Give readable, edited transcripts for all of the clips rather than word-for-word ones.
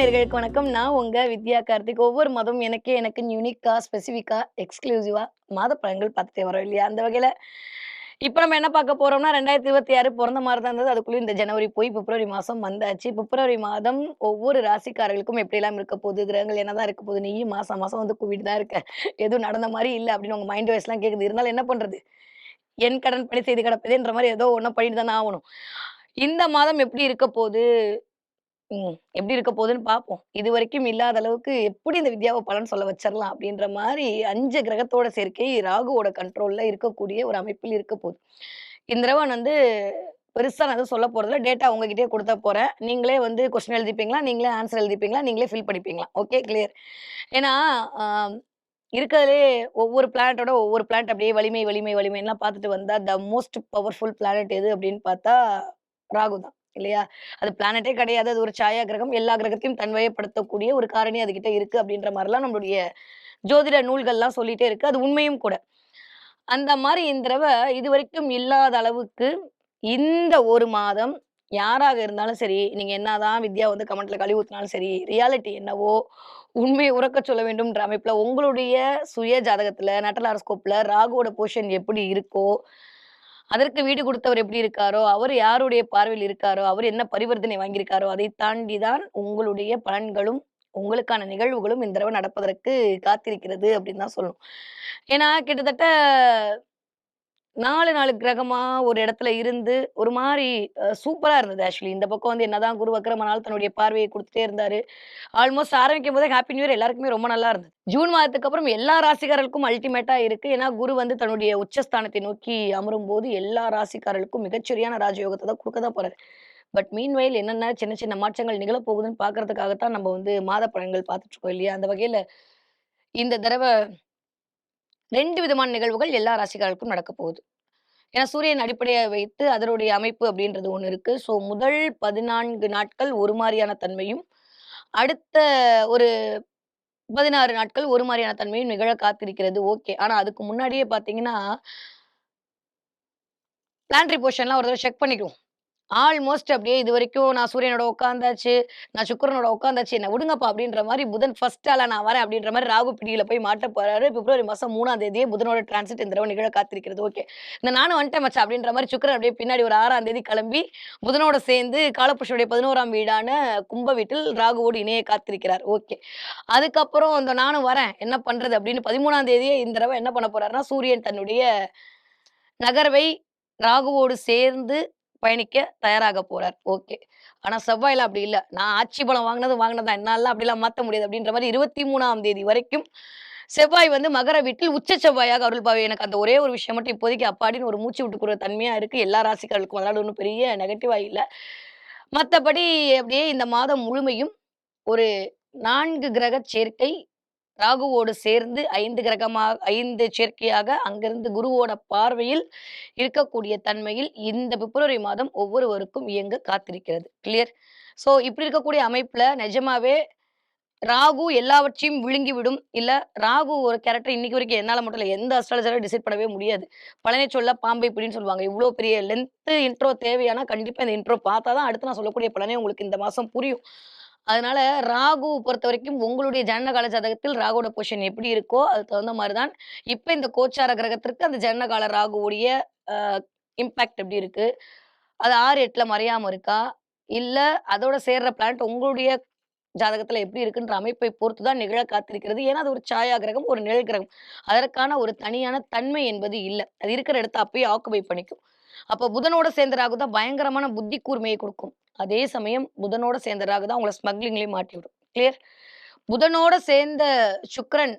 நேயர்களுக்கு வணக்கம். நான் உங்க வித்யா கார்த்திக். ஒவ்வொரு மாதமும் எனக்குன்னு யூனிக்கா, ஸ்பெசிஃபிக்கா, எக்ஸ்க்ளூசிவா மாத பலன்கள் பார்த்துட்டே வரோம் இல்லையா? அந்த வகையில இப்ப நம்ம என்ன பார்க்க போறோம்னா, 2026 பொறந்த மாரி தான் இருந்தது. அதுக்குள்ளயும் இந்த ஜனவரி போய் பிப்ரவரி மாசம் வந்தாச்சு. பிப்ரவரி மாதம் ஒவ்வொரு ராசிக்காரர்களுக்கும் எப்படிலாம் இருக்க போகுது, கிரகங்கள் என்னதான் இருக்க போகுது, நீயும் மாசம் மாசம் வந்து கூவிட்டு தான் இருக்க. எதுவும் நடந்த மாரி இல்ல அப்படின்னு உங்க மைண்ட் வாய்ஸ்லாம் கேட்குது. இருந்தாலும் என்ன பண்றது? என் கடன் பணி செய்து கிடப்பதேன்ற மாரி ஏதோ ஒண்ண பண்ணிட்டு தானே ஆவணும். இந்த மாதம் எப்படி இருக்க போது? எப்படி இருக்க போதுன்னு பார்ப்போம். இதுவரைக்கும் இல்லாத அளவுக்கு எப்படி இந்த வித்யாவ பலன் சொல்ல வச்சிரலாம் அப்படின்ற மாரி 5 கிரகத்தோட சேர்க்கை ராகுவோட கண்ட்ரோல்ல இருக்கக்கூடிய ஒரு அமைப்பில் இருக்க போது. இந்த தடவ வந்து பெருசா நான் எதுவும் சொல்ல போறதில்ல. டேட்டா உங்ககிட்டயே குடுத்த போறேன். நீங்களே வந்து கொஸ்டின் எழுதிப்பீங்களா? நீங்களே ஆன்ஸர் எழுதிப்பீங்களா? நீங்களே ஃபில் பண்ணிப்பீங்களா? Okay clear. ஏன்னா, அ இருக்கறதுலயே ஒவ்வொரு பிளானட்டோட ஒவ்வொரு பிளானட் அப்படியே வலிமை, வலிமை, வலிமைன்லாம் பார்த்துட்டு வந்தா, த மோஸ்ட் பவர்ஃபுல் பிளானட் எது அப்படின்னு பார்த்தா ராகு தான். இல்லையா? அது பிளானட்டே கிடையாது. அது ஒரு சாயா கிரகம். எல்லா கிரகத்தையும் தன்வயப்படுத்தக்கூடிய ஒரு காரணி அதுகிட்ட இருக்கு அப்படின்ற மாரிலாம் நம்மளுடைய ஜோதிட நூல்கள்லாம் சொல்லிட்டே இருக்கு. அது உண்மையும் கூட. அந்த மாரி இந்த தடவ இதுவரைக்கும் இல்லாத அளவுக்கு இந்த 1 மாதம் யாராக இருந்தாலும் சரி, நீங்க என்னதான் வித்யா வந்து கமெண்ட்ல கழுவி ஊத்துனாலும் சரி, ரியாலிட்டி என்னவோ உண்மைய உரக்கச் சொல்ல வேண்டும்ன்ற அமைப்புல உங்களுடைய சுய ஜாதகத்துல, நட்டல் ஹாரோஸ்கோப்ல ராகுவோட பொசிஷன் எப்படி இருக்கோ, அதற்கு வீடு குடுத்தவர் எப்படி இருக்காரோ, அவரு யாருடைய பார்வையில் இருக்காரோ, அவரு என்ன பரிவர்த்தனை வாங்கியிருக்காரோ, அதை தாண்டி தான் உங்களுடைய பலன்களும், உங்களுக்கான நிகழ்வுகளும் இந்த தடவ நடப்பதற்கு காத்திருக்கிறது அப்படின்னு தான் சொல்லணும். ஏன்னா கிட்டத்தட்ட 4 கிரகமா ஒரு இடத்துல இருந்து, ஒரு மாரி சூப்பரா இருந்தது ஆக்சுவலி. இந்த பக்கம் வந்து என்னதான் குரு வக்ரமானாலும் தன்னுடைய பார்வைய குடுத்துட்டே இருந்தாரு. ஆல்மோஸ்ட் ஆரம்பிக்கும்போதே ஹேப்பி நியூ இயர் எல்லாருக்குமே ரொம்ப நல்லா இருந்தது. ஜூன் மாதத்துக்கு அப்புறம் எல்லா ராசிக்காரர்களுக்கும் அல்டிமேட்டா இருக்கு. ஏன்னா, குரு வந்து தன்னுடைய உச்சஸ்தானத்தை நோக்கி அமரும்போது, எல்லா ராசிக்காரர்களுக்கும் மிகச்சரியான ராஜயோகத்த தான் குடுக்க தான் போறாரு. பட் மீன்வைல் என்னென்ன சின்ன சின்ன மாற்றங்கள் நிகழப்போகுதுன்னு பார்க்கறதுக்காக தான் நம்ம வந்து மாத பலன்கள் பார்த்துட்டு இருக்கோம் இல்லையா? அந்த வகையில இந்த தடவ 2 விதமான நிகழ்வுகள் எல்லா ராசிக்காரர்களுக்கும் நடக்கப் போகுது. ஏன்னா சூரியன் அடிப்படையா வைத்து அதனுடைய அமைப்பு அப்படின்றது ஒண்ணு இருக்கு. ஸோ முதல் 14 நாட்கள் ஒரு மாரியான தன்மையும், அடுத்த ஒரு 16 நாட்கள் ஒரு மாரியான தன்மையும் நிகழ காத்திருக்கிறது. ஓகே. ஆனா அதுக்கு முன்னாடியே பார்த்தீங்கன்னா, பிளானட்டரி பொசிஷன்லாம் ஒரு தடவ செக் பண்ணிக்குவோம். ஆல்மோஸ்ட் அப்படியே இதுவரைக்கும் நான் சூரியனோட உட்கார்ந்தாச்சு, நான் சுக்கிரனோட உட்கார்ந்தாச்சு, என்ன விடுங்கப்பா அப்படின்ற மாரி புதன் ஃபர்ஸ்ட் ஆளா நான் வரேன் அப்படின்ற மாரி ராகு பிடியில போய் மாட்டப் போறாரு. பிப்ரவரி மாசம் 3ஆம் தேதியே புதனோட டிரான்சிட் இந்த தடவ நிகழ காத்திருக்கிறது. ஓகே. நானும் வந்துட்டேன் மச்சான் அப்படின்ற மாரி சுக்கிரன் அப்படியே பின்னாடி ஒரு 6ஆம் தேதி கிளம்பி புதனோட சேர்ந்து காலபுருஷனுடைய 11ஆம் வீடான கும்ப வீட்டில் ராகுவோடு இணைய காத்திருக்கிறார். ஓகே. அதுக்கப்புறம் இந்த நானும் வரேன். என்ன பண்றது அப்படின்னு 13ஆம் தேதியே இந்த தடவ என்ன பண்ண போறாருன்னா, சூரியன் தன்னுடைய நகர்வை ராகுவோடு சேர்ந்து பயணிக்க தயாராக போறார். ஓகே. ஆனா செவ்வாய்லாம் அப்படி இல்ல. நான் ஆட்சி பலம் வாங்கினது வாங்கினது தான். என்னால்லாம் அப்படிலாம் மாத்த முடியாது அப்படின்ற மாரி 23ஆம் தேதி வரைக்கும் செவ்வாய் வந்து மகர வீட்டில் உச்ச செவ்வாயாக அருள்பாவி. எனக்கு அந்த ஒரே ஒரு விஷயம் மட்டும் இப்போதைக்கு அப்பாடின்னு ஒரு மூச்சு விட்டுக்குற தன்மையா இருக்கு. எல்லா ராசிக்காரர்களுக்கும். அதனால ஒண்ணும் பெரிய நெகட்டிவா இல்ல. மத்தபடி அப்படியே இந்த மாதம் முழுமையும் ஒரு 4 கிரக சேர்க்கை ராகுவோடு சேர்ந்து 5 சேர்க்கையாக அங்கிருந்து குருவோட பார்வையில் இருக்கக்கூடிய தன்மையில் இந்த பிப்ரவரி மாதம் ஒவ்வொருவருக்கும் இயங்க காத்திருக்கிறது. கிளியர்? ஸோ இப்படி இருக்கக்கூடிய அமைப்புல நிஜமாவே ராகு எல்லாவற்றையும் விழுங்கிவிடும். இல்ல ராகு ஒரு கேரக்டர் இன்னைக்கு வரைக்கும் என்னால மட்டும் இல்ல. எந்த அஸ்ட்ராலஜராலும் டிசைட் பண்ணவே முடியாது. பழனை சொல்ல பாம்பை பிடின்னு சொல்லுவாங்க. இவ்ளோ பெரிய லென்த் இன்ட்ரோ தேவையானா, கண்டிப்பா இந்த இன்ட்ரோ பார்த்தா தான் அடுத்து நான் சொல்லக்கூடிய பலனே உங்களுக்கு இந்த மாசம் புரியும். அதனால ராகு பொறுத்தவரைக்கும் உங்களுடைய ஜனனகால ஜாதகத்தில் ராகுவோட பொசிஷன் எப்படி இருக்கோ, அதுக்கு தகுந்த மாரி தான் இப்ப இந்த கோச்சார கிரகத்திற்கு அந்த ஜனனகால ராகுவுடைய அ இம்பாக்ட் எப்படி இருக்கு? அது 6, 8ல மறையாம இருக்கா? இல்ல அதோட சேர்ற பிளானட் உங்களுடைய ஜாதகத்துல எப்படி இருக்குன்ற அமைப்பை பொறுத்து தான் நிகழ காத்திருக்கிறது. ஏன்னா, அது ஒரு சாயா கிரகம், ஒரு நிழல் கிரகம். அதற்கான ஒரு தனியான தன்மை என்பது இல்ல. அது இருக்கிற இடத்த அப்பயே ஆக்குபை பண்ணிக்கும். அப்ப புதனோட சேர்ந்த ராகு தான் பயங்கரமான புத்தி கூர்மையை குடுக்கும். அதே சமயம் புதனோட சேர்ந்த ராகு தான் உங்கள ஸ்மக்லிங்லயும் மாட்டி விடும். கிளியர்? புதனோட சேர்ந்த சுக்கிரன்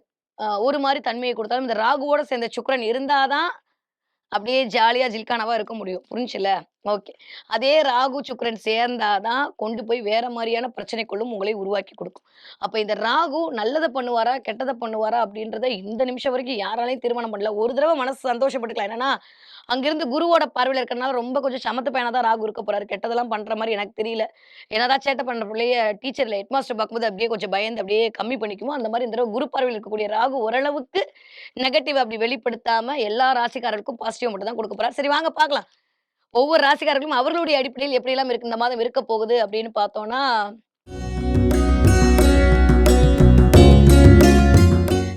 ஒரு மாரி தன்மைய குடுத்தாலும், இந்த ராகுவோட சேர்ந்த சுக்கிரன் இருந்தா தான் அப்படியே ஜாலியா ஜில்கானாவா இருக்க முடியும். புரிஞ்சுச்சுல்ல? ஓகே. அதே ராகு, சுக்கிரன் சேர்ந்தா தான் கொண்டு போய் வேற மாரியான பிரச்சனைக்குள்ளும் உங்களை உருவாக்கி குடுக்கும். அப்ப இந்த ராகு நல்லத பண்ணுவாரா? கெட்டத பண்ணுவாரா? அப்படின்றத இந்த நிமிஷம் வரைக்கும் யாராலயும் தீர்மானம் பண்ணல. ஒரு தடவ மனசு சந்தோஷப்பட்டுக்கலாம். என்னன்னா, அங்கிருந்து குருவோட பார்வையில இருக்கறனால ரொம்ப கொஞ்சம் சமத்து பையனா தான் ராகு இருக்க போறாரு. கெட்டதெல்லாம் பண்ற மாரி எனக்கு தெரியல. என்னதான் சேட்டை பண்ற புள்ளைய டீச்சர்ல ஹெட் மாஸ்டர் பார்க்கும்போது அப்படியே கொஞ்சம் பயந்து அப்படியே கம்மி பண்ணிக்குமோ, அந்த மாரி இந்த தடவ குரு பார்வையில இருக்கக்கூடிய ராகு ஓரளவுக்கு நெகட்டிவ் அப்படி வெளிப்படுத்தாம எல்லா ராசிக்காரர்களுக்கும் பாசிட்டிவ் மட்டும் தான் குடுக்க போறார். சரி வாங்க பார்க்கலாம். ஒவ்வொரு ராசிக்காரர்களும் அவர்களுடைய அடிப்படையில் எப்படியெல்லாம் இருக்கு இந்த மாதம் இருக்க போகுது அப்படின்னு பார்த்தோம்னா,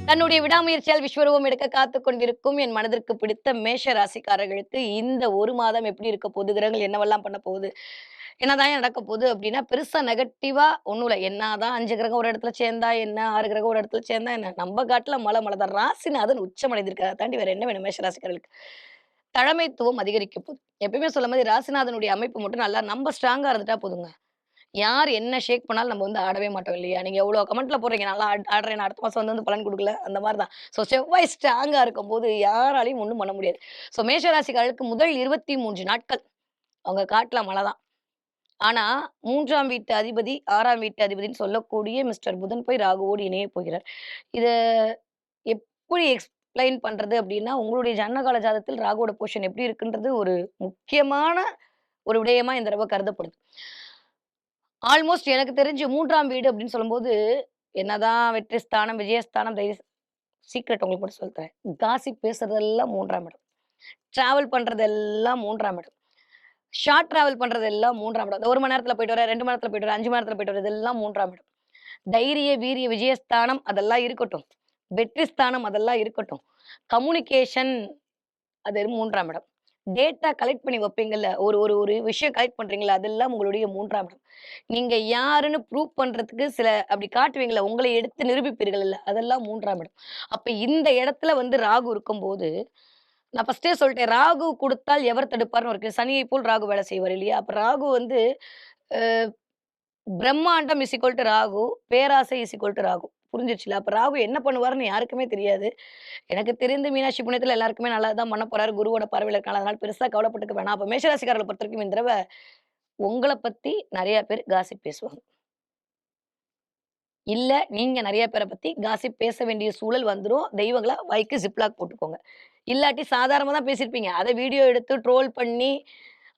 தன்னுடைய விடாமுயற்சியால் விஸ்வரூபம் எடுக்க காத்துக் கொண்டிருக்கும் என் மனதிற்கு பிடித்த மேஷ ராசிக்காரர்களுக்கு இந்த 1 மாதம் எப்படி இருக்க போகுது? கிரகங்கள் என்னவெல்லாம் பண்ண போகுது? என்னதான் நடக்க போகுது அப்படின்னா, பெருசா நெகட்டிவா ஒண்ணும் இல்ல. என்னதான் 5 கிரகம் ஒரு இடத்துல சேர்ந்தா என்ன? 6 கிரகம் ஒரு இடத்துல சேர்ந்தா என்ன? நம்ம காட்டுல மழை தான். ராசிநாதன் உச்சமடைந்திருக்கார். அத தாண்டி வேற என்ன வேணும் மேஷ ராசிக்காரர்களுக்கு? தலைமைத்துவம் அதிகரிக்க போகுது. எப்பயுமே சொல்ல மாரி ராசிநாதனுடைய அமைப்பு மட்டும் நல்லா நம்ம ஸ்ட்ராங்கா இருந்துட்டா போதுங்க. யார் என்ன ஷேக் பண்ணாலும் நம்ம வந்து ஆடவே மாட்டோம் இல்லையா? நீங்க எவ்வளோ கமெண்ட்ல போடுறீங்க. நான்லாம் ஆடுறேன். நான் அடுத்த மாசம் வந்து பலன் குடுக்கல. அந்த மாரி தான். செவ்வாய் ஸ்ட்ராங்கா இருக்கும்போது யாராலயும் ஒண்ணும் பண்ண முடியாது. மேஷ ராசிக்காரர்களுக்கு முதல் 23 நாட்கள் அவங்க காட்டுல மழை தான். ஆனா 3ஆம் வீட்டு அதிபதி, 6ஆம் வீட்டு அதிபதின்னு சொல்லக்கூடிய மிஸ்டர் புதன் போய் ராகுவோடு இணையப் போகிறார். இத எப்படி எக்ஸ்ப்ளைன் பண்றது அப்டின்னா, உங்களுடைய ஜனனகால ஜாதகத்தில் ராகுவோட பொசிஷன் எப்படி இருக்குன்றது ஒரு முக்கியமான ஒரு விடயமா இந்த தடவ கருதப்படுது. ஆல்மோஸ்ட் எனக்கு தெரிஞ்சு 3ஆம் வீடு அப்படின்னு சொல்லும்போது, என்னதான் வெற்றி ஸ்தானம், விஜயஸ்தானம், சீக்ரெட் உங்களுக்கு மட்டும் சொல்லித் தரேன். காசிப் பேசுறதெல்லாம் 3ஆம் இடம். டிராவல் பண்றதெல்லாம் 3ஆம் இடம். ஷார்ட் டிராவல் பண்றதெல்லாம் 3ஆம் இடம். 1 மணி நேரத்துல போயிட்டு வரேன், 2 மணி நேரத்துல போயிட்டு வரேன், 5 மணி நேரத்துல போயிட்டு வரேன். இதெல்லாம் 3ஆம் இடம். தைரிய, வீரிய, விஜயஸ்தானம் அதெல்லாம் இருக்கட்டும். வெற்றி ஸ்தானம் அதெல்லாம் இருக்கட்டும். கம்யூனிகேஷன் அது 3ஆம் இடம். டேட்டா கலெக்ட் பண்ணி வைப்பீங்கல்ல, ஒரு ஒரு ஒரு விஷயம் கலெக்ட் பண்றீங்கல்ல, அதெல்லாம் உங்களுடைய 3ஆம் இடம். நீங்க யாருன்னு ப்ரூவ் பண்றதுக்கு சில அப்படி காட்டுவீங்கல்ல, உங்களை எடுத்து நிரூபிப்பீர்கள்ல, அதெல்லாம் 3ஆம் இடம். அப்ப இந்த இடத்துல வந்து ராகு இருக்கும்போது, நான் ஃபர்ஸ்ட்டே சொல்லிட்டேன். ராகு குடுத்தால் எவர் தடுப்பார்ன்னு இருக்கு. சனியை போல் ராகு வேலை செய்வார் இல்லையா? அப்ப ராகு வந்து அ பிரம்மாண்டம் இஸ் ஈக்குவல் டூ ராகு, பேராசை இஸ் ஈக்குவல் டூ ராகு. புரிஞ்சிருச்சுல? அப்ப ராகு என்ன பண்ணுவாருன்னு யாருக்குமே தெரியாது. எனக்கு தெரிந்து மீனாட்சி புண்ணியத்துல எல்லாருக்குமே நல்லது தான் பண்ண போறாரு. குருவோட பார்வையில இருக்கனால, அதனால பெருசா கவலைப்பட்டுக்க வேணாம். அப்ப மேஷராசிக்காரர்கள பொறுத்தவரைக்கும் இந்த தடவ உங்கள பத்தி நெறைய பேர் காசிப் பேசுவாங்க. இல்ல நீங்க நெறைய பேர பத்தி காசிப் பேச வேண்டிய சூழல் வந்துரும். தெய்வங்களா வாய்க்கு ஜிப்லாக் போட்டுக்கோங்க. இல்லாட்டி சாதாரணமா தான் பேசியிருப்பீங்க. அத வீடியோ எடுத்து ட்ரோல் பண்ணி,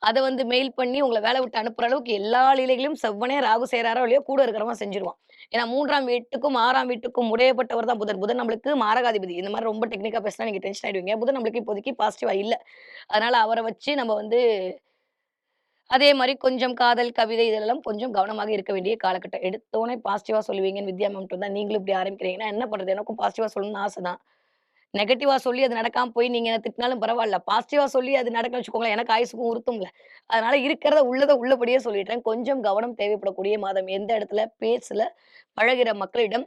அத வந்து மெயில் பண்ணி உங்கள வேல விட்டு அனுப்புற அளவுக்கு எல்லா லீலைகளையும் செவ்வனே ராகு செய்றாரோ இல்லையோ, கூட இருக்கிறவன் செஞ்சுருவான். ஏன்னா 3ஆம் வீட்டுக்கும், 6ஆம் வீட்டுக்கும் உடையப்பட்டவர் தான் புதன். புதன் நம்மளுக்கு மாரகாதிபதி. இந்த மாரி ரொம்ப டெக்னிக்கா பேசினா நீங்க டென்ஷன் ஆயிடுவீங்க. புதன் நம்மளுக்கு இப்போதைக்கு பாசிட்டிவா இல்ல. அதனால அவர வச்சு நம்ம வந்து அதே மாரி கொஞ்சம் காதல், கவிதை இதெல்லாம் கொஞ்சம் கவனமாக இருக்க வேண்டிய காலகட்டம். எடுத்தோனே பாசிட்டிவா சொல்லுவீங்கன்னு வித்யா மேம்ட்ட வந்தா, நீங்களும் இப்படி ஆரம்பிக்கிறீங்கன்னா, என்ன பண்றது? எனக்கும் பாசிட்டிவா சொல்லணும்னு ஆசை தான். நெகட்டிவா சொல்லி அது நடக்காம போய் நீங்க என்ன திட்டினாலும் பரவால்ல. பாசிட்டிவா சொல்லி அது நடக்கலன்னு வச்சுக்கோங்களேன், எனக்கு ஆயுசுக்கும் உறுத்தும்ல. அதனால இருக்கிறத உள்ளத உள்ளபடியே சொல்லிடுறேன். கொஞ்சம் கவனம் தேவைப்படக்கூடிய மாதம். எந்த இடத்துல பேச்சுல, பழகுற மக்களிடம்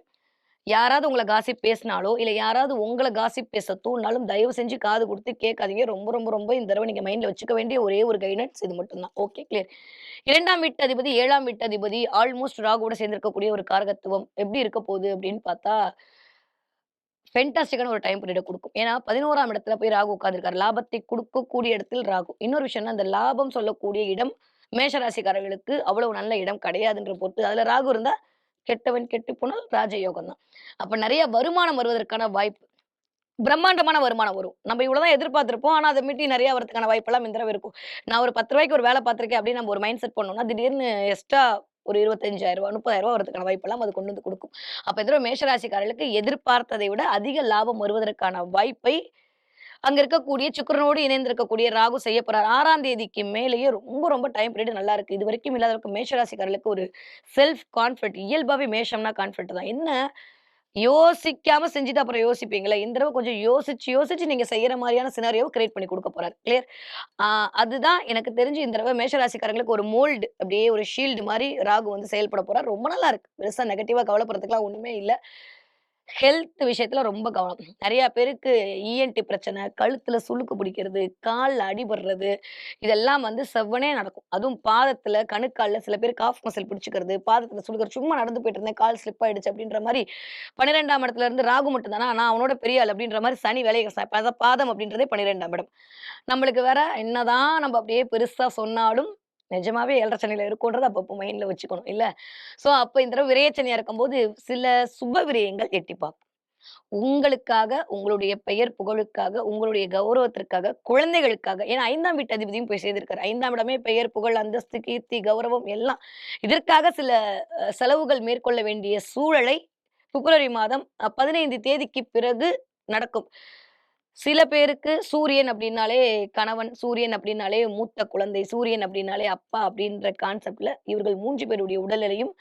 யாராவது உங்கள காசிப் பேசினாலோ, இல்ல யாராவது உங்கள காசிப் பேச தூண்டுனாலும், தயவு செஞ்சு காது குடுத்து கேட்காதீங்க. ரொம்ப, ரொம்ப, ரொம்ப இந்த தடவ நீங்க மைண்ட்ல வச்சுக்க வேண்டிய ஒரே ஒரு கைடன்ஸ் இது மட்டும் தான். Okay clear. 2ஆம் வீட்டு அதிபதி, 7ஆம் வீட்டு அதிபதி ஆல்மோஸ்ட் ராகுவோட சேர்ந்திருக்கக்கூடிய ஒரு காரகத்துவம். எப்படி இருக்க போகுது அப்படின்னு பார்த்தா, ஃபென்டாஸ்டிக்கான ஒரு டைம் பீரியட குடுக்கும். ஏன்னா 11ஆம் இடத்துல போய் ராகு உட்கார்ந்திருக்காரு. லாபத்தை குடுக்கக்கூடிய இடத்தில் ராகு. இன்னொரு விஷயம்னா, அந்த லாபம் சொல்லக்கூடிய இடம் மேஷ ராசிக்காரர்களுக்கு அவ்வளவு நல்ல இடம் கிடையாதுன்ற பொறுத்து, அதுல ராகு இருந்தா கெட்டவன் கெட்டுப் போனால் ராஜயோகம் தான். அப்ப நெறைய வருமானம் வருவதற்கான வாய்ப்பு. பிரம்மாண்டமான வருமானம் வரும். நம்ம இவ்வளவு தான் எதிர்பார்த்திருப்போம். ஆனா, அத மீறி நெறைய வரதுக்கான வாய்ப்பெல்லாம் இந்த தடவ இருக்கும். நான் ஒரு ரூ. 10க்கு ஒரு வேலை பார்த்திருக்கேன் அப்படின்னு நம்ம ஒரு மைண்ட் செட் பண்ணோம்னா, திடீர்னு எக்ஸ்ட்ரா ஒரு ரூ. 25,000 ரூ. 30,000 வரதுக்கான வாய்ப்பெல்லாம் அது கொண்டு வந்து குடுக்கும். அப்ப இந்த தடவ மேஷராசிக்காரர்களுக்கு எதிர்பார்த்ததை விட அதிக லாபம் வருவதற்கான வாய்ப்பை அங்க இருக்கக்கூடிய சுக்கிரனோடு இணைந்திருக்கக்கூடிய ராகு செய்ய போறார். 6ஆம் தேதிக்கு மேலேயே ரொம்ப, ரொம்ப டைம் பீரியட் நல்லா இருக்கு. இதுவரைக்கும் இல்லாத அளவுக்கு மேஷராசிக்காரர்களுக்கு ஒரு செல்ஃப் கான்ஃபிடென்ட் இயல்பாவே மேஷம்னா கான்ஃபிடென்ட் தான். என்ன யோசிக்காம செஞ்சுட்டு அப்புறம் யோசிப்பீங்கல்ல, இந்த தடவ கொஞ்சம் யோசிச்சு, யோசிச்சு நீங்க செய்யற மாரியான சினாரியோவ கிரியேட் பண்ணி குடுக்க போறாரு. கிளியர்? ஆ அதுதான் எனக்கு தெரிஞ்சு இந்த தடவ மேஷராசிக்காரங்களுக்கு ஒரு மோல்டு அப்படியே ஒரு ஷீல்டு மாரி ராகு வந்து செயல்பட போறார். ரொம்ப நல்லா இருக்கு. பெருசா நெகட்டிவா கவலைப்படுறதுக்குலாம் ஒண்ணுமே இல்ல. ஹெல்த் விஷயத்துல ரொம்ப கவனம். நெறைய பேருக்கு இஎன்டி பிரச்சனை, கழுத்துல சுளுக்கு பிடிக்கிறது, கால்ல அடிபடுறது, இதெல்லாம் வந்து செவ்வனே நடக்கும். அதுவும் பாதத்துல, கணுக்கால்ல சில பேர் காஃப் மசில் பிடிச்சுக்கிறது, பாதத்துல சுளுக்குறது. சும்மா நடந்து போயிட்டு இருந்தேன், கால் ஸ்லிப் ஆயிடுச்சு அப்படின்ற மாரி 12ஆம் இடத்துல இருந்து ராகு மட்டும் தானா, நான் அவனோட பெரிய ஆள் அப்படின்ற மாரி சனி வேலைய பாதம் அப்படின்றதே 12ஆம் இடம். நம்மளுக்கு வேற என்னதான் நம்ம அப்படியே பெருசா சொன்னாலும், நிஜமாவே 7 சனியில இருக்கோன்றத அப்பப்போ மைண்ட்ல வச்சுக்கணும் இல்ல? அப்ப இந்த தடவ விரயச்சனியா இருக்கும்போது, சில சுப விரயங்கள் எட்டி பார்க்கும். உங்களுக்காக, உங்களுடைய பெயர் புகழுக்காக, உங்களுடைய கௌரவத்திற்காக, குழந்தைகளுக்காக ஏன்னா 5ஆம் வீட்டு அதிபதியும் போய் சேர்ந்திருக்காரு. 5ஆம் இடமே பெயர், புகழ், அந்தஸ்து, கீர்த்தி, கௌரவம் எல்லாம். இதற்காக சில செலவுகள் மேற்கொள்ள வேண்டிய சூழலை பிப்ரவரி மாதம் 15 தேதிக்கு பிறகு நடக்கும். சில பேருக்கு சூரியன் அப்டின்னாலே கணவன், சூரியன் அப்டின்னாலே மூத்த குழந்தை, சூரியன் அப்டின்னாலே அப்பா அப்டின்ற கான்செப்ட்ல இவர்கள் 3 பேருடைய உடல்நிலையும்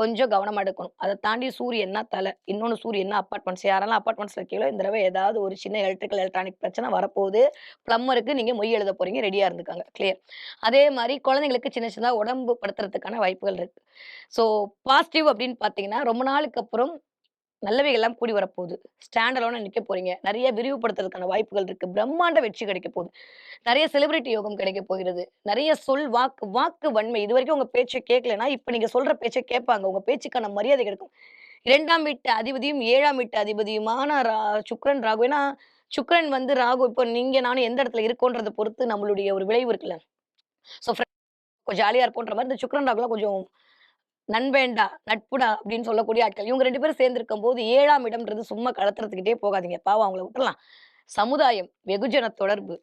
கொஞ்சம் கவனமா எடுக்கணும். அத தாண்டி சூரியன்னா தல. இன்னொன்னு சூரியன்னா அபார்ட்மெண்ட்ஸ். யாரெல்லாம் அபார்ட்மெண்ட்ஸ்ல இருக்கீங்களோ, இந்த தடவ ஏதாவது ஒரு சின்ன எலக்ட்ரிக்கல், எலக்ட்ரானிக் பிரச்சனை வரப்போகுது. பிளம்பருக்கு நீங்க மொய் எழுத போறீங்க. ரெடியா இருந்துக்கங்க. கிளியர். அதே மாரி குழந்தைங்களுக்கு சின்ன சின்னதா உடம்பு படுத்துறதுக்கான வாய்ப்புகள் இருக்கு. ஸோ பாசிட்டிவ் அப்படின்னு பார்த்தீங்கன்னா, ரொம்ப நாளுக்கு அப்புறம் நல்லவைகள்லாம் கூடி வரப்போகுது. ஸ்டாண்ட் அலோனா நிக்க போறீங்க. நெறைய விரிவுபடுத்துறதுக்கான வாய்ப்புகள் இருக்கு. பிரம்மாண்ட வெற்றி கிடைக்க போகுது. நெறைய செலிபிரிட்டி யோகம் கிடைக்க போகிறது. நெறைய வாக்கு வாக்கு வன்மை. இதுவரைக்கும் உங்க பேச்ச கேட்கலன்னா, இப்ப நீங்க சொல்ற பேச்ச கேட்பாங்க. உங்க பேச்சுக்கான மரியாதை கிடைக்கும். 2ஆம் வீட்டு அதிபதியும், 7ஆம் வீட்டு அதிபதியுமான சுக்கிரன், ராகு. ஏன்னா, சுக்கிரன் வந்து ராகு இப்ப நீங்க நானும் எந்த இடத்துல இருக்கோன்றத பொறுத்து நம்மளுடைய ஒரு விளைவு இருக்குல்ல. ஸோ ஜாலியா இருப்போன்ற மாரி இந்த சுக்கிரன், ராகுலாம் கொஞ்சம் நண்பேண்டா, நட்புடா அப்படின்னு சொல்லக்கூடிய ஆட்கள். இவங்க 2 பேரும் சேர்ந்திருக்கும்போது 7ஆம் இடம்ன்றது சும்மா கடத்துறதுக்கிட்டே போகாதீங்க. பாவம் அவங்கள விட்டுறலாம். சமுதாயம், வெகுஜன தொடர்பு,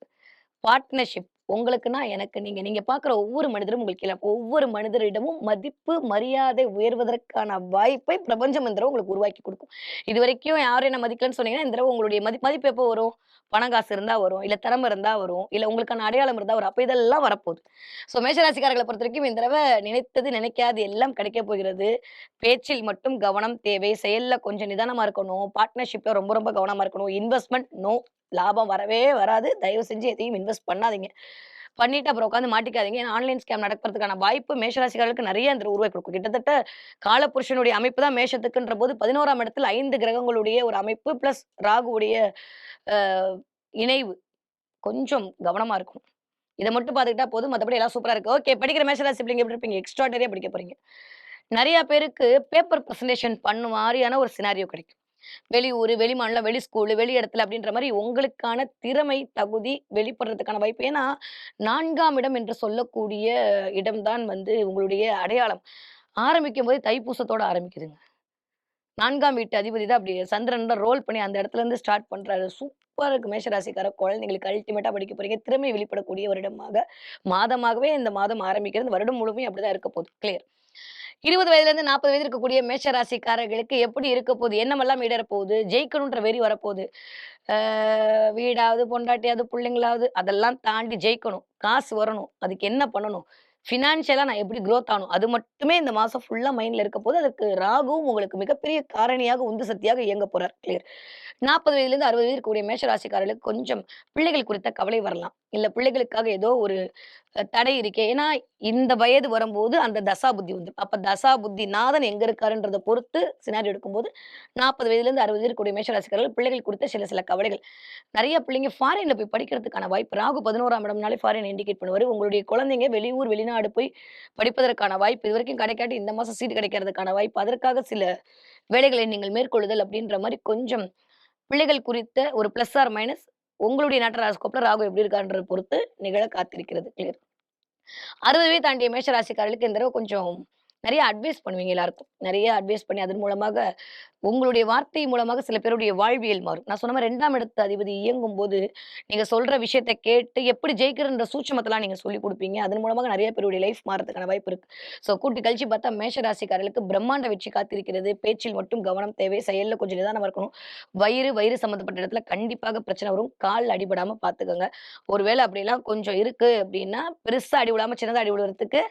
பார்ட்னர்ஷிப் உங்களுக்குன்னா எனக்கு நீங்க. நீங்க பார்க்குற ஒவ்வொரு மனிதரும் உங்களுக்கு கீழ. ஒவ்வொரு மனிதரிடமும் மதிப்பு, மரியாதை உயர்வதற்கான வாய்ப்பை பிரபஞ்சம் இந்த தடவ உங்களுக்கு உருவாக்கி குடுக்கும். இதுவரைக்கும் யாரும் என்ன மதிக்கலன்னு சொன்னீங்கன்னா, இந்த தடவ உங்களுடைய மதிப்பு எப்போ வரும்? பணம் காசு இருந்தா வரும். இல்ல திறமை இருந்தா வரும். இல்ல உங்களுக்கான அடையாளம் இருந்தா வரும். அப்ப இதெல்லாம் வரப்போகுது. ஸோ மேஷராசிக்காரர்கள பொறுத்தவரைக்கும் இந்த தடவ நினைத்தது, நினைக்காதது எல்லாம் கிடைக்கப் போகிறது. பேச்சில் மட்டும் கவனம் தேவை. செயல்ல கொஞ்சம் நிதானமா இருக்கணும். பார்ட்னர்ஷிப்ல ரொம்ப ரொம்ப கவனமா இருக்கணும். Investment no. லாபம் வரவே வராது. தயவு செஞ்சு எதையும் இன்வெஸ்ட் பண்ணாதீங்க. பண்ணிட்டு அப்புறம் உட்கார்ந்து மாட்டிக்காதீங்க. ஏன்னா ஆன்லைன் ஸ்கேம் நடக்கிறதுக்கான வாய்ப்பு மேஷராசிக்காரர்களுக்கு நெறைய இந்த உருவாக்கி குடுக்கும். கிட்டத்தட்ட காலபுருஷனுடைய அமைப்பு தான் மேஷத்துக்குன்ற போது 11ஆம் இடத்துல 5 கிரகங்களுடைய ஒரு அமைப்பு பிளஸ் ராகுவுடைய அ இணைவு. கொஞ்சம் கவனமா இருக்கணும். இத மட்டும் பார்த்துக்கிட்டா போதும். மத்தபடி எல்லாம் சூப்பரா இருக்கு. ஓகே. படிக்கிற மேஷராசி பிள்ளைங்க எப்படி இருப்பீங்க? எக்ஸ்ட்ரார்டினரியா படிக்க போறீங்க. நெறைய பேருக்கு பேப்பர் பிரசன்டேஷன் மாரியான ஒரு சினாரியோ கிடைக்கும். வெளியூரு, வெளிமாநிலம், வெளி ஸ்கூலு, வெளி இடத்துல அப்படின்ற மாரி உங்களுக்கான திறமை, தகுதி வெளிப்படுறதுக்கான வாய்ப்பு. ஏன்னா, 4ஆம் இடம் என்று சொல்லக்கூடிய இடம் தான் வந்து உங்களுடைய அடையாளம். ஆரம்பிக்கும்போதே தைப்பூசத்தோட ஆரம்பிக்குதுங்க. 4ஆம் வீட்டு அதிபதி தான் அப்படி சந்திரன் தான் ரோல் பண்ணி அந்த இடத்துலருந்து ஸ்டார்ட் பண்றாரு. சூப்பரா இருக்கு மேஷராசிக்கார குழந்தைங்களுக்கு அல்டிமேட்டா படிக்க போறீங்க. திறமை வெளிப்படக்கூடிய வருடமாக, மாதமாகவே இந்த மாதம் ஆரம்பிக்கிறது. வருடம் முழுமையும் அப்படிதான் இருக்க போகுது. கிளியர். 20 வயதிலிருந்து 40 வயது இருக்கக்கூடிய மேஷ ராசிக்காரர்களுக்கு எப்படி இருக்க போகுது? எண்ணமெல்லாம் ஈடேற போகுது? ஜெயிக்கணுன்ற வெறி வரப்போகுது. ஆ வீடாவது, பொண்டாட்டியாவது, புள்ளைங்களாவது அதெல்லாம் தாண்டி ஜெயிக்கணும். காசு வரணும். அதுக்கு என்ன பண்ணணும்? ஃபினான்ஷியலா நான் எப்படி குரோத் ஆகணும்? அது மட்டுமே இந்த மாசம் ஃபுல்லா மைண்ட்ல இருக்க போது. அதுக்கு ராகுவும் உங்களுக்கு மிகப்பெரிய காரணியாக, உந்து சக்தியாக இயங்க போறார். கிளியர். 40 வயதிலிருந்து 60 வயது இருக்கக்கூடிய மேஷ ராசிக்காரர்களுக்கு கொஞ்சம் பிள்ளைகள் குறித்த கவலை வரலாம். இல்ல பிள்ளைகளுக்காக ஏதோ ஒரு தடை இருக்கே. ஏன்னா, இந்த வயது வரும்போது அந்த தசா புத்தி வந்துரும். அப்ப தசா புத்தி நாதன் எங்க இருக்காருன்றத பொறுத்து சினாரியோ எடுக்கும்போது 40 வயதிலிருந்து 60 வயது இருக்கக்கூடிய மேஷ ராசிக்காரர்கள் பிள்ளைகள் குறித்த சில சில கவலைகள். நெறைய பிள்ளைங்க ஃபாரின்ல போய் படிக்கிறதுக்கான வாய்ப்பு. ராகு 11ஆம் இடம்னாலே ஃபாரின் இண்டிகேட் பண்ணுவாரு. உங்களுடைய குழந்தைங்க வெளியூர், வெளிநாடு போய் படிப்பதற்கான வாய்ப்பு. இதுவரைக்கும் கிடைக்காட்டி இந்த மாசம் சீட் கிடைக்கிறதுக்கான வாய்ப்பு. அதற்காக சில வேலைகளை நீங்கள் மேற்கொள்ளுதல் அப்படின்ற மாரி கொஞ்சம் பிள்ளைகள் குறித்த ஒரு பிளஸ் ஆர் மைனஸ் உங்களுடைய நட்சத்திர ஹாரோஸ்கோப்ல ராகு எப்படி இருக்கான்றத பொறுத்து நிகழ காத்திருக்கிறது. கிளியர். 60 வயது தாண்டிய மேஷ ராசிக்காரர்களுக்கு இந்த தடவ கொஞ்சம் நெறைய அட்வைஸ் பண்ணுவீங்க எல்லாருக்கும். நெறைய அட்வைஸ் பண்ணி அதன் மூலமாக உங்களுடைய வார்த்தை மூலமாக சில பேருடைய வாழ்வியல் மாறும். நான் சொன்ன மாரி 2ஆம் இடத்து அதிபதி இயங்கும்போது, நீங்க சொல்ற விஷயத்த கேட்டு எப்படி ஜெயிக்கிறன்ற சூட்சுமத்தலாம் நீங்க சொல்லிக் குடுப்பீங்க. அதன் மூலமாக நெறைய பேருடைய லைஃப் மாறதுக்கான வாய்ப்பு இருக்கு. ஸோ கூட்டி கழிச்சு பார்த்தா மேஷ ராசிக்காரர்களுக்கு பிரம்மாண்ட வெற்றி காத்திருக்கிறது. பேச்சில் மட்டும் கவனம் தேவை. செயல்ல கொஞ்சம் நிதானமா இருக்கணும். வயிறு சம்மந்தப்பட்ட இடத்துல கண்டிப்பாக பிரச்சனை வரும். கால் அடிபடாம பார்த்துக்கங்க. ஒருவேள அப்படிலாம் கொஞ்சம் இருக்கு அப்படின்னா, பெருசா அடி விழாம சின்னதா அடி விழுறதுக்கு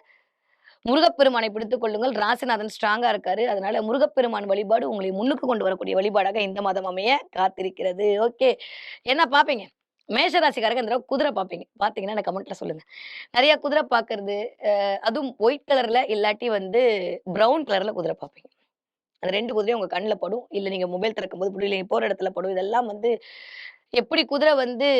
முருகப்பெருமானை பிடித்துக் கொள்ளுங்கள். ராசிநாதன் ஸ்ட்ராங்கா இருக்காரு. அதனால முருகப்பெருமான் வழிபாடு உங்களை முன்னுக்கு கொண்டு வரக்கூடிய வழிபாடாக இந்த மாதம் அமைய காத்திருக்கிறது. ஓகே. என்ன பார்ப்பீங்க? மேஷ ராசிக்காரங்க இந்த தடவ குதிரை பார்ப்பீங்க. பார்த்தீங்கன்னா எனக்கு கமெண்ட்ல சொல்லுங்க. நெறைய குதிரை பார்க்கறது, அதுவும் ஒயிட் கலர்ல இல்லாட்டி வந்து ப்ரவுன் கலர்ல குதிரை பார்ப்பீங்க. அந்த 2 குதிரையும் உங்க கண்ல படும். இல்ல நீங்க மொபைல் திறக்கும்போது படும். இல்ல நீங்க போற இடத்துல படும். இதெல்லாம் வந்து எப்படி குதிரை வந்து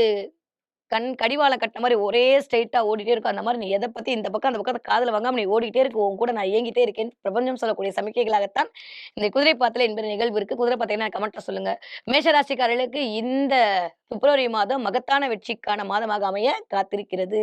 கடிவாளம் கட்டுன மாரி ஒரே ஸ்ட்ரெயிட்டா ஓடிட்டே இருக்கும். அந்த மாரி நீ எத பத்தி இந்த பக்கம், அந்த பக்கம் காதுல வாங்காம நீ ஓடிட்டே இருக்க. உன் கூட நான் இயங்கிட்டே இருக்கேன். பிரபஞ்சம் சொல்லக்கூடிய சமிக்கைகளாகத்தான் இந்த குதிரை பாத்தல் என்கிற நிகழ்வு இருக்கு. குதிரை பாத்தீங்கன்னா கமெண்ட்ல சொல்லுங்க. மேஷ ராசிக்காரர்களுக்கு இந்த பிப்ரவரி மாதம் மகத்தான வெற்றிக்கான மாதமாக அமைய காத்திருக்கிறது.